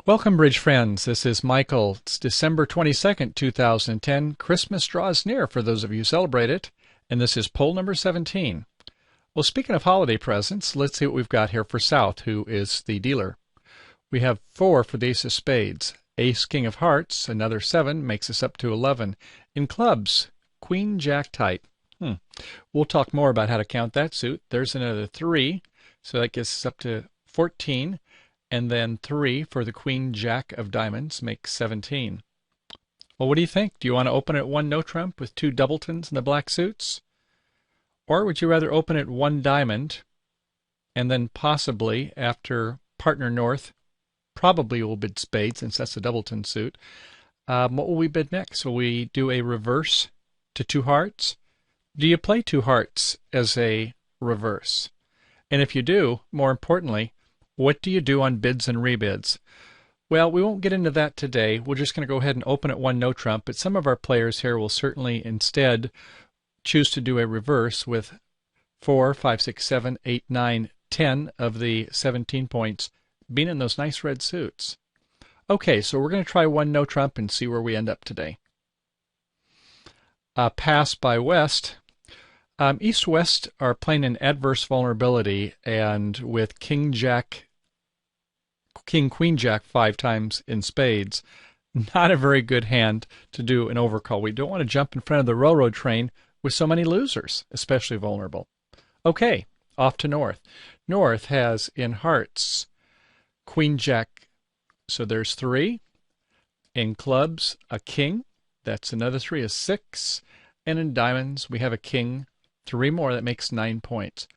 Welcome, bridge friends. This is Michael. It's December 22nd, 2010. Christmas draws near for those of you who celebrate it, and this is poll number 17. Well, speaking of holiday presents, let's see what we've got here for South, who is the dealer. We have 4 for the ace of spades. Ace, king of hearts, another 7, makes us up to 11. In clubs, queen, jack, tight. We'll talk more about how to count that suit. There's another 3, so that gets us up to 14. And then 3 for the queen jack of diamonds makes 17. Well, what do you think? Do you want to open at 1 no trump with 2 doubletons in the black suits? Or would you rather open at 1 diamond and then possibly after partner north, probably we'll bid spades since that's a doubleton suit. What will we bid next? Will we do a reverse to 2 hearts? Do you play 2 hearts as a reverse? And if you do, more importantly, what do you do on bids and rebids? Well, we won't get into that today. We're just going to go ahead and open at 1 no trump, but some of our players here will certainly instead choose to do a reverse with 4, 5, 6, 7, 8, 9, 10 of the 17 points being in those nice red suits. Okay, so we're going to try 1 no trump and see where we end up today. Pass by West. East-West are playing an adverse vulnerability, and with King, Queen, Jack 5 times in spades, not a very good hand to do an overcall. We don't want to jump in front of the railroad train with so many losers, especially vulnerable. Okay, off to North. North has in hearts Queen, Jack, so there's 3. In clubs, a king, that's another 3, is 6. And in diamonds, we have a king, 3 more, that makes 9 points.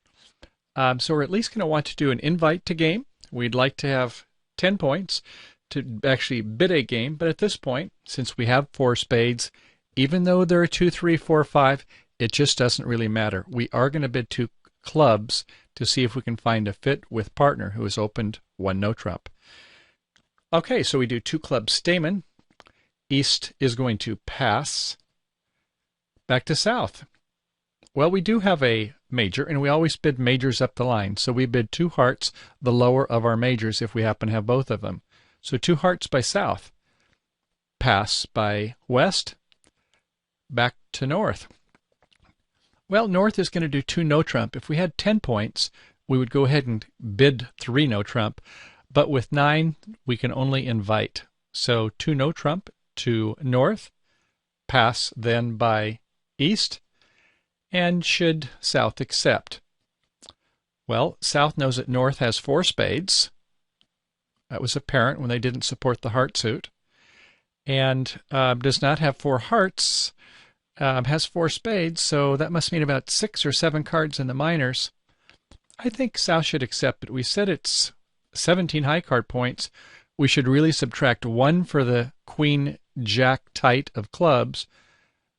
So we're at least going to want to do an invite to game. We'd like to have 10 points to actually bid a game, but at this point, since we have 4 spades, even though there are 2, 3, 4, 5, it just doesn't really matter. We are going to bid 2 clubs to see if we can find a fit with partner who has opened 1 no trump. Okay, so we do 2 clubs Stamen. East is going to pass. Back to South. Well, we do have a major, and we always bid majors up the line. So we bid 2 hearts, the lower of our majors, if we happen to have both of them. So 2 hearts by South. Pass by West. Back to North. Well, North is going to do 2 no trump. If we had 10 points, we would go ahead and bid 3 no trump. But with 9, we can only invite. So 2 no trump to North. Pass then by East. And should South accept? Well, South knows that North has 4 spades. That was apparent when they didn't support the heart suit. And does not have 4 hearts, has 4 spades, so that must mean about 6 or 7 cards in the minors. I think South should accept it. We said it's 17 high card points. We should really subtract 1 for the Queen, Jack, tight of clubs.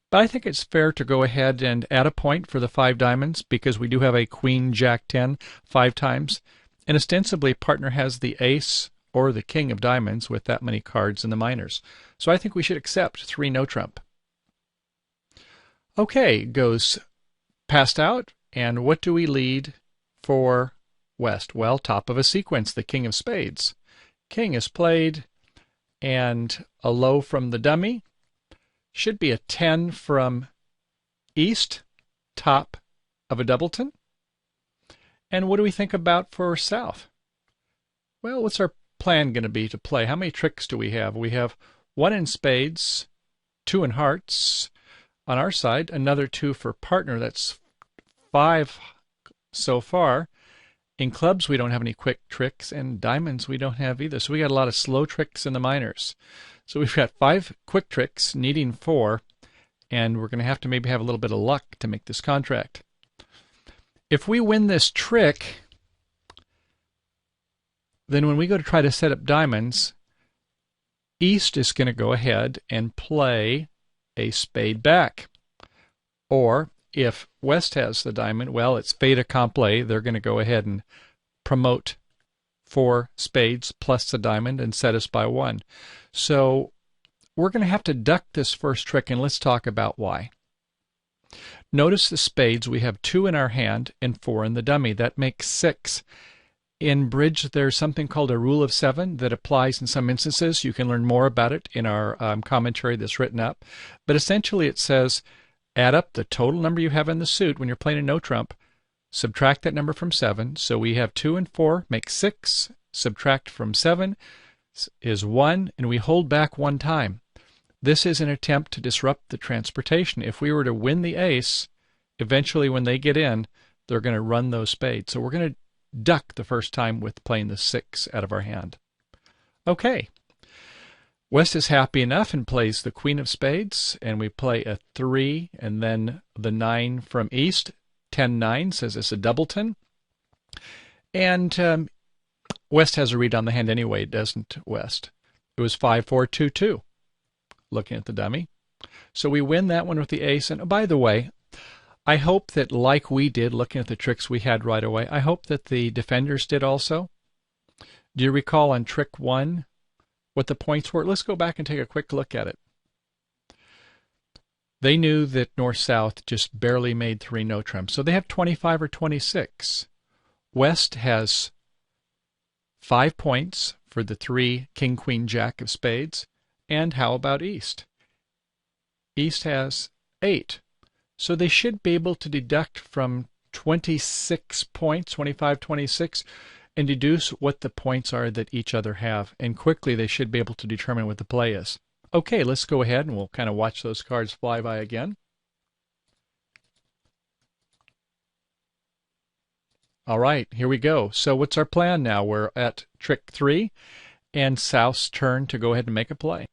But I think it's fair to go ahead and add a point for the 5 diamonds because we do have a Queen, Jack, 10 5 times. And ostensibly, partner has the ace or the king of diamonds with that many cards in the minors. So I think we should accept 3 no trump. Okay, goes passed out. And what do we lead for West? Well, top of a sequence, the king of spades. King is played, and a low from the dummy. Should be a 10 from East, top of a doubleton. And what do we think about for South? Well, what's our plan going to be to play? How many tricks do we have? We have 1 in spades, 2 in hearts on our side, another 2 for partner. That's 5 so far. In clubs, we don't have any quick tricks, and diamonds we don't have either. So we got a lot of slow tricks in the minors. So we've got 5 quick tricks, needing 4, and we're going to have to maybe have a little bit of luck to make this contract. If we win this trick, then when we go to try to set up diamonds, East is going to go ahead and play a spade back. Or if West has the diamond, well, it's fait accompli. They're going to go ahead and promote 4 spades plus the diamond and set us by 1. So we're going to have to duck this first trick, and let's talk about why. Notice the spades. We have 2 in our hand and 4 in the dummy. That makes 6. In bridge, there's something called a rule of seven that applies in some instances. You can learn more about it in our commentary that's written up. But essentially it says add up the total number you have in the suit when you're playing a no trump, subtract that number from 7. So we have 2 and 4, make 6, subtract from 7 is 1, and we hold back 1 time. This is an attempt to disrupt the transportation. If we were to win the ace, eventually when they get in, they're going to run those spades. So we're going to duck the first time with playing the 6 out of our hand. Okay. West is happy enough and plays the queen of spades, and we play a 3 and then the 9 from East. 10-9 says it's a doubleton. And West has a read on the hand anyway, doesn't West? It was 5-4-2-2, looking at the dummy. So we win that one with the ace. And by the way, I hope that like we did, looking at the tricks we had right away, I hope that the defenders did also. Do you recall on trick 1 what the points were? Let's go back and take a quick look at it. They knew that North-South just barely made 3 no trumps, so they have 25 or 26. West has 5 points for the 3 King, Queen, Jack of spades. And how about East? East has 8. So they should be able to deduct from 26 points, 25, 26, and deduce what the points are that each other have. And quickly they should be able to determine what the play is. Okay, let's go ahead and we'll kind of watch those cards fly by again. All right, here we go. So what's our plan now? We're at trick 3 and South's turn to go ahead and make a play.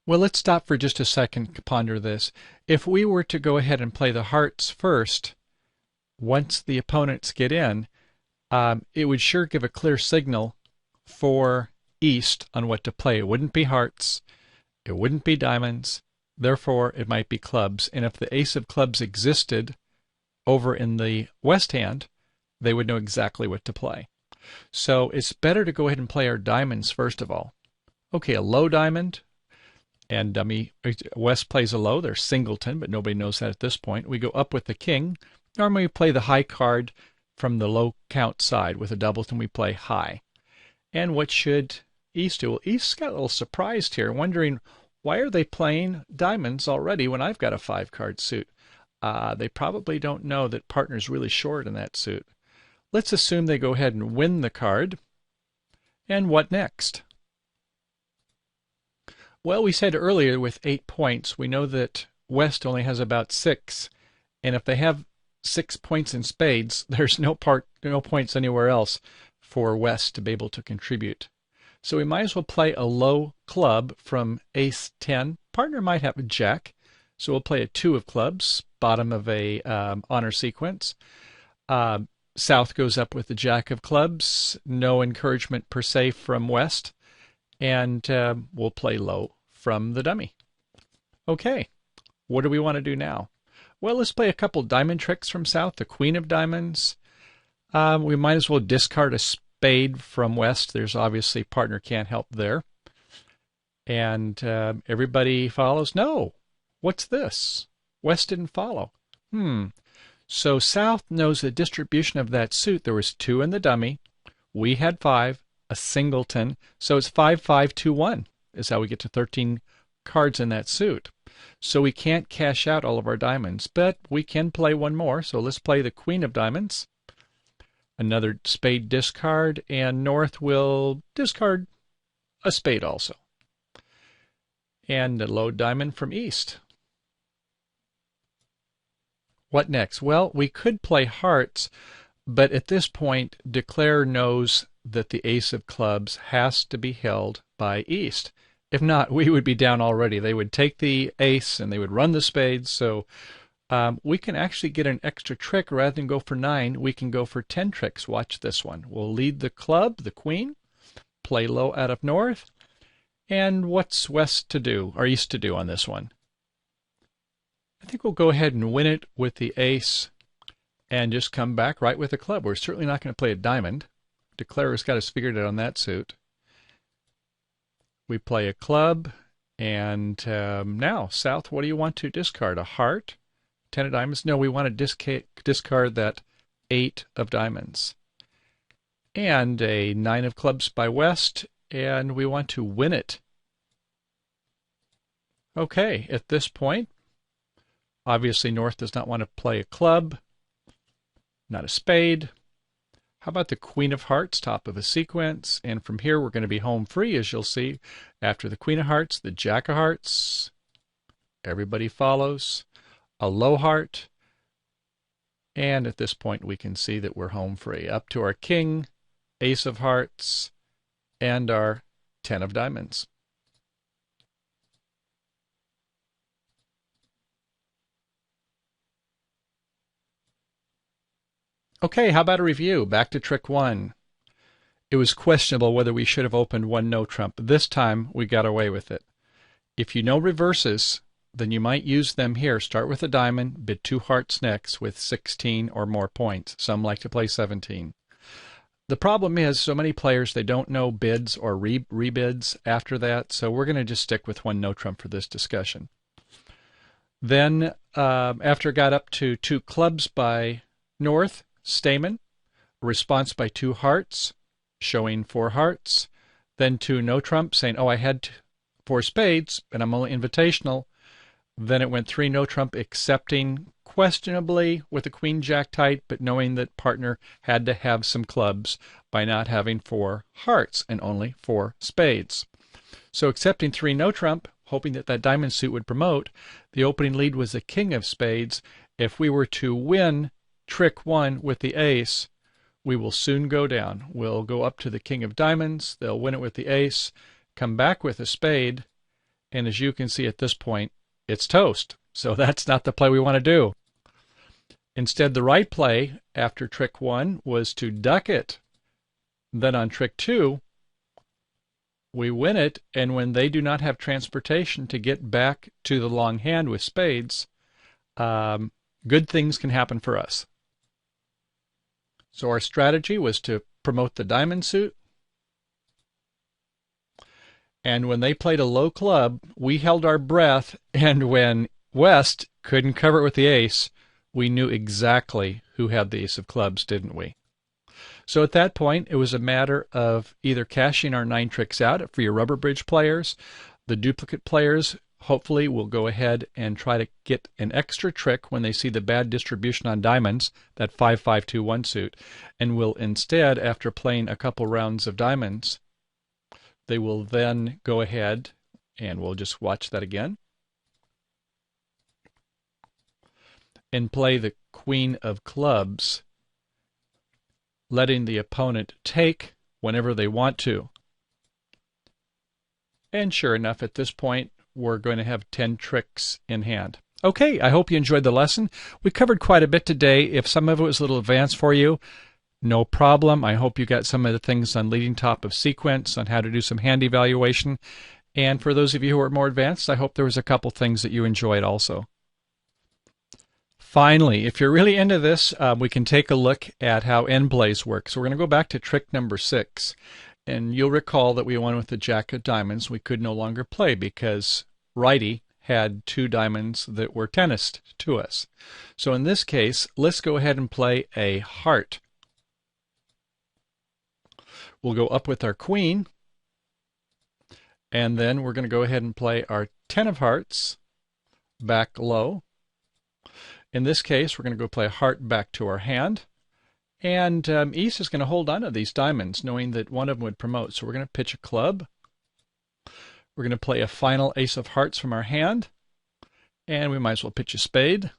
Well, let's stop for just a second to ponder this. If we were to go ahead and play the hearts first, once the opponents get in, it would sure give a clear signal for East on what to play. It wouldn't be hearts. It wouldn't be diamonds. Therefore, it might be clubs. And if the ace of clubs existed over in the West hand, they would know exactly what to play. So it's better to go ahead and play our diamonds first of all. Okay, a low diamond. And dummy West plays a low. They're singleton, but nobody knows that at this point. We go up with the king. Normally we play the high card from the low count side. With a doubleton we play high. And what should East do? Well, East got a little surprised here, wondering why are they playing diamonds already when I've got a 5-card suit? They probably don't know that partner's really short in that suit. Let's assume they go ahead and win the card. And what next? Well, we said earlier with 8 points, we know that West only has about 6. And if they have 6 points in spades, there's no points anywhere else for West to be able to contribute. So we might as well play a low club from ace 10. Partner might have a jack, so we'll play a 2 of clubs, bottom of a honor sequence. South goes up with the jack of clubs, no encouragement per se from West, and we'll play low from the dummy. Okay, what do we want to do now? Well, let's play a couple diamond tricks from South, the queen of diamonds. We might as well discard a spade from West. There's obviously partner can't help there. And everybody follows. No, what's this? West didn't follow. So South knows the distribution of that suit. There was 2 in the dummy. We had 5, a singleton. So it's 5-5-2-1 is how we get to 13 cards in that suit. So we can't cash out all of our diamonds, but we can play one more. So let's play the queen of diamonds. Another spade discard, and North will discard a spade also. And a low diamond from East. What next? Well, we could play hearts, but at this point, Declare knows that the ace of clubs has to be held by East. If not, we would be down already. They would take the ace and they would run the spades. So we can actually get an extra trick. Rather than go for 9, we can go for 10 tricks. Watch this one. We'll lead the club, the queen, play low out of North. And what's West to do, or East to do on this one? I think we'll go ahead and win it with the ace and just come back right with the club. We're certainly not going to play a diamond. Declarer's got us figured out on that suit. We play a club, and now, South, what do you want to discard? A heart? 10 of diamonds? No, we want to discard that 8 of diamonds. and a 9 of clubs by West, and we want to win it. Okay, at this point, obviously North does not want to play a club, not a spade. How about the Queen of Hearts, top of a sequence? And from here, we're going to be home free, as you'll see. After the Queen of Hearts, the Jack of Hearts. Everybody follows. A low heart. And at this point, we can see that we're home free. Up to our King, Ace of Hearts, and our 10 of Diamonds. Okay, how about a review? Back to trick 1. It was questionable whether we should have opened one no trump. This time, we got away with it. If you know reverses, then you might use them here. Start with a diamond, bid 2 hearts next with 16 or more points. Some like to play 17. The problem is so many players, they don't know bids or rebids after that, so we're going to just stick with one no trump for this discussion. Then, after it got up to 2 clubs by North, Stamen, response by 2 hearts, showing 4 hearts, then 2 no trump, saying, oh, I had 4 spades, and I'm only invitational. Then it went 3 no trump, accepting questionably with a queen jack tight, but knowing that partner had to have some clubs by not having 4 hearts and only 4 spades. So accepting 3 no trump, hoping that that diamond suit would promote, the opening lead was the king of spades. If we were to win trick 1 with the ace, we will soon go down. We'll go up to the king of diamonds, they'll win it with the ace, come back with a spade, and as you can see at this point, it's toast. So that's not the play we want to do. Instead, the right play after trick 1 was to duck it. Then on trick 2, we win it, and when they do not have transportation to get back to the long hand with spades, good things can happen for us. So our strategy was to promote the diamond suit. And when they played a low club, we held our breath, and when West couldn't cover it with the ace, we knew exactly who had the ace of clubs, didn't we? So at that point, it was a matter of either cashing our 9 tricks out for your rubber bridge players. The duplicate players hopefully will go ahead and try to get an extra trick when they see the bad distribution on diamonds, that 5-5-2-1 suit, and will instead, after playing a couple rounds of diamonds, they will then go ahead, and we'll just watch that again, and play the queen of clubs, letting the opponent take whenever they want to. And sure enough, at this point, we're going to have 10 tricks in hand. Okay, I hope you enjoyed the lesson. We covered quite a bit today. If some of it was a little advanced for you, no problem. I hope you got some of the things on leading top of sequence, on how to do some hand evaluation. And for those of you who are more advanced, I hope there was a couple things that you enjoyed also. Finally, if you're really into this, we can take a look at how end plays work. So we're going to go back to trick number 6. And you'll recall that we won with the jack of diamonds. We could no longer play because righty had 2 diamonds that were tennised to us. So in this case, let's go ahead and play a heart. We'll go up with our queen, and then we're going to go ahead and play our 10 of hearts back low. In this case, we're going to go play a heart back to our hand. And East is going to hold on to these diamonds, knowing that one of them would promote. So we're going to pitch a club. We're going to play a final ace of hearts from our hand. And we might as well pitch a spade.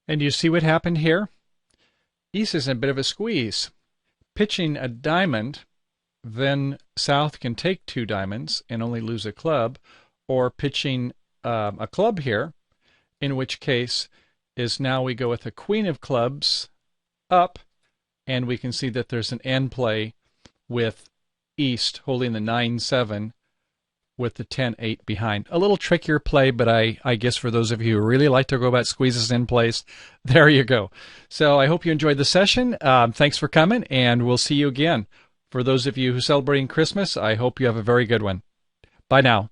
And you see what happened here? East is in a bit of a squeeze. Pitching a diamond, then South can take 2 diamonds and only lose a club. Or pitching a club here, in which case is now we go with a queen of clubs up, and we can see that there's an end play with East holding the 9-7 with the 10-8 behind. A little trickier play, but I guess for those of you who really like to go about squeezes in place, there you go. So I hope you enjoyed the session. Thanks for coming, and we'll see you again. For those of you who are celebrating Christmas, I hope you have a very good one. Bye now.